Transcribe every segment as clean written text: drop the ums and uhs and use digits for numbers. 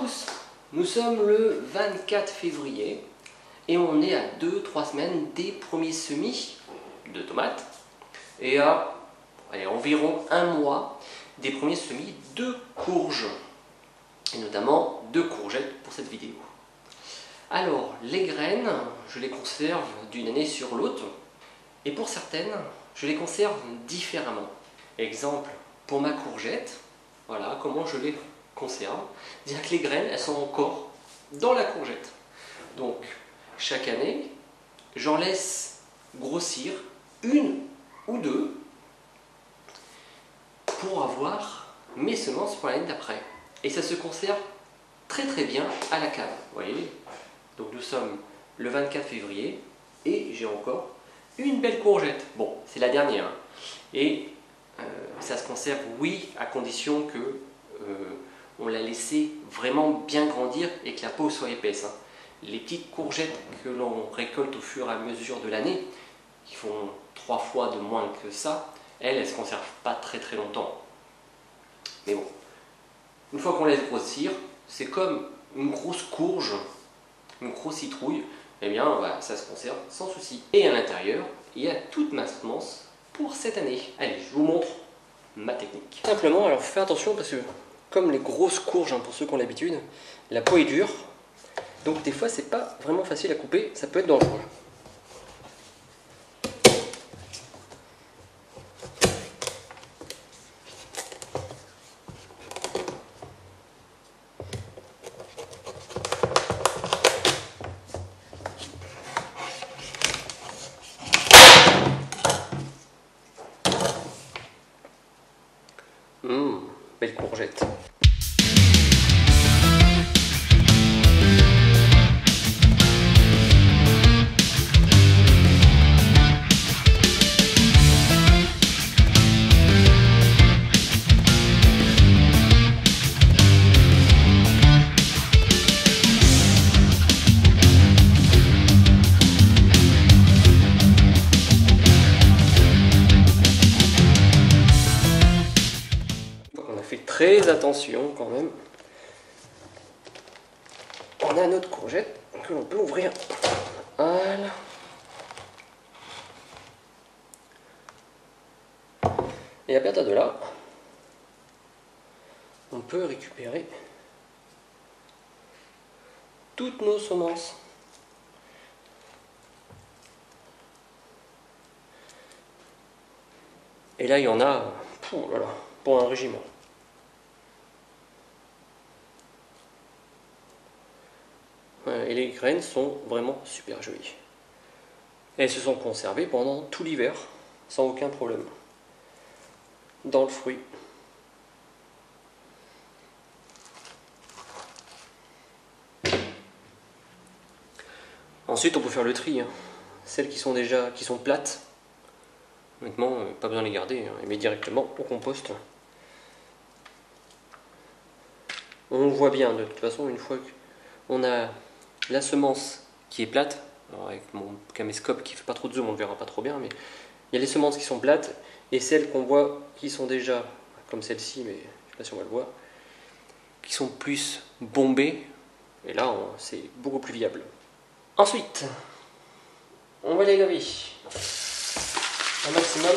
tous, nous sommes le 24 février et on est à 2-3 semaines des premiers semis de tomates et à environ un mois des premiers semis de courges et notamment de courgettes pour cette vidéo. Alors les graines, je les conserve d'une année sur l'autre et pour certaines, je les conserve différemment. Exemple, pour ma courgette, voilà comment je les conserve. C'est-à-dire que les graines, elles sont encore dans la courgette. Donc, chaque année, j'en laisse grossir une ou deux pour avoir mes semences pour l'année d'après. Et ça se conserve très très bien à la cave. Vous voyez? Donc nous sommes le 24 février et j'ai encore une belle courgette. Bon, c'est la dernière. Et ça se conserve, oui, à condition que on l'a laissé vraiment bien grandir et que la peau soit épaisse. Les petites courgettes que l'on récolte au fur et à mesure de l'année, qui font 3 fois de moins que ça, elles ne se conservent pas très très longtemps. Mais bon, une fois qu'on laisse grossir, c'est comme une grosse courge, une grosse citrouille, et bien voilà, ça se conserve sans souci. Et à l'intérieur, il y a toute ma semence pour cette année. Allez, je vous montre ma technique. Simplement, alors faites attention parce que comme les grosses courges, pour ceux qui ont l'habitude, la peau est dure, donc des fois c'est pas vraiment facile à couper, ça peut être dangereux. Belle courgette. Très attention quand même. On a notre courgette que l'on peut ouvrir. Voilà. Et à partir de là, on peut récupérer toutes nos semences. Et là, il y en a pour un régiment. Et les graines sont vraiment super jolies. Elles se sont conservées pendant tout l'hiver, sans aucun problème, dans le fruit. Ensuite, on peut faire le tri. Celles qui sont plates, honnêtement, pas besoin de les garder, les met directement au compost. On voit bien, de toute façon, une fois qu'on a la semence qui est plate, alors avec mon caméscope qui fait pas trop de zoom, on ne verra pas trop bien, mais il y a les semences qui sont plates et celles qu'on voit qui sont déjà, comme celle-ci, mais je ne sais pas si on va le voir, qui sont plus bombées, et là c'est beaucoup plus viable. Ensuite, on va les laver un maximum.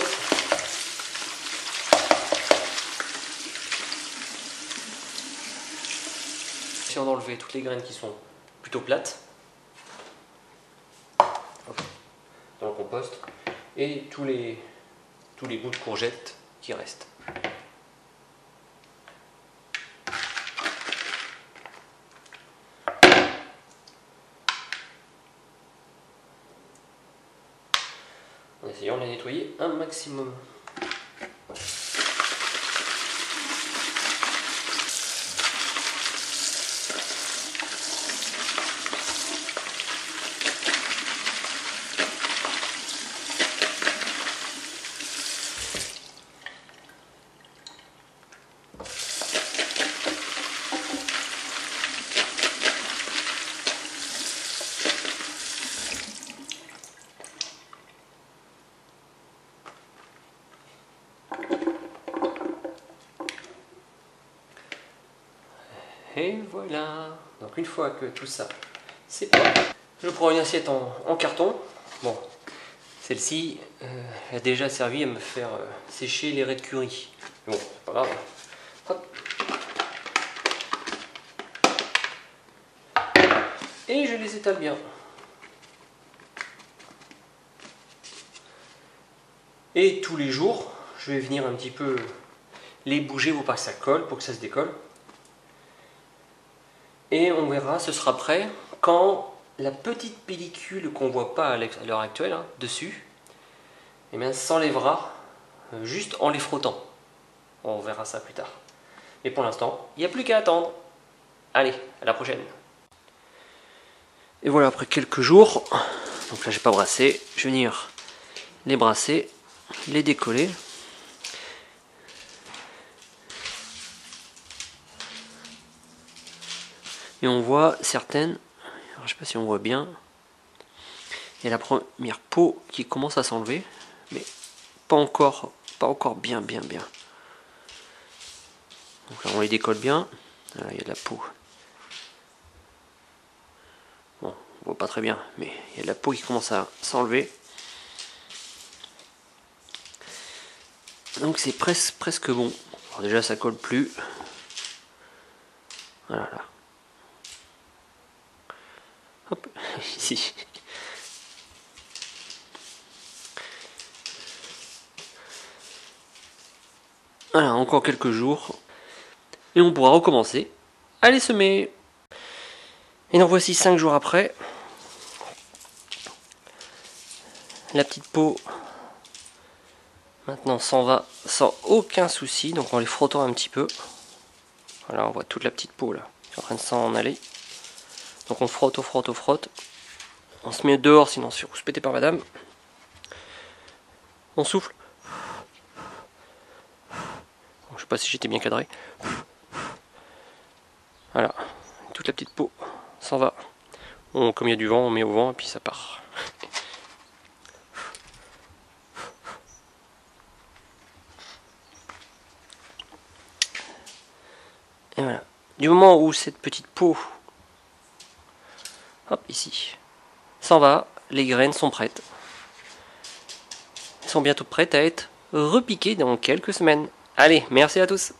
Essayons d'enlever toutes les graines qui sont plutôt plates dans le compost et tous les bouts de courgettes qui restent. En essayant de les nettoyer un maximum. Et voilà. Donc une fois que tout ça c'est prêt, je prends une assiette en carton. Bon, celle-ci a déjà servi à me faire sécher les raies de curry. Bon, c'est pas grave. Hop. Et je les étale bien. Et tous les jours, je vais venir un petit peu les bouger pour pas que ça colle, pour que ça se décolle. Et on verra, ce sera prêt quand la petite pellicule qu'on voit pas à l'heure actuelle, hein, dessus, eh bien, s'enlèvera juste en les frottant. On verra ça plus tard. Mais pour l'instant, il n'y a plus qu'à attendre. Allez, à la prochaine. Et voilà, après quelques jours, donc là j'ai pas brassé, je vais venir les brasser, les décoller. Et on voit certaines, alors je sais pas si on voit bien, il y a la première peau qui commence à s'enlever, mais pas encore bien. Donc là on les décolle bien, voilà, il y a de la peau. Bon, on voit pas très bien, mais il y a de la peau qui commence à s'enlever. Donc c'est presque bon. Alors déjà ça colle plus. Voilà là. Hop, ici. Voilà, encore quelques jours. Et on pourra recommencer à les semer. Et donc voici 5 jours après. La petite peau maintenant s'en va sans aucun souci. Donc en les frottant un petit peu. Voilà, on voit toute la petite peau là qui est en train de s'en aller. Donc on frotte, on frotte, on frotte. On se met dehors sinon on se fait rouspéter par madame. On souffle. Je sais pas si j'étais bien cadré. Voilà, toute la petite peau s'en va. Comme il y a du vent, on met au vent et puis ça part. Et voilà. Du moment où cette petite peau, hop, ici, s'en va, les graines sont prêtes. Elles sont bientôt prêtes à être repiquées dans quelques semaines. Allez, merci à tous!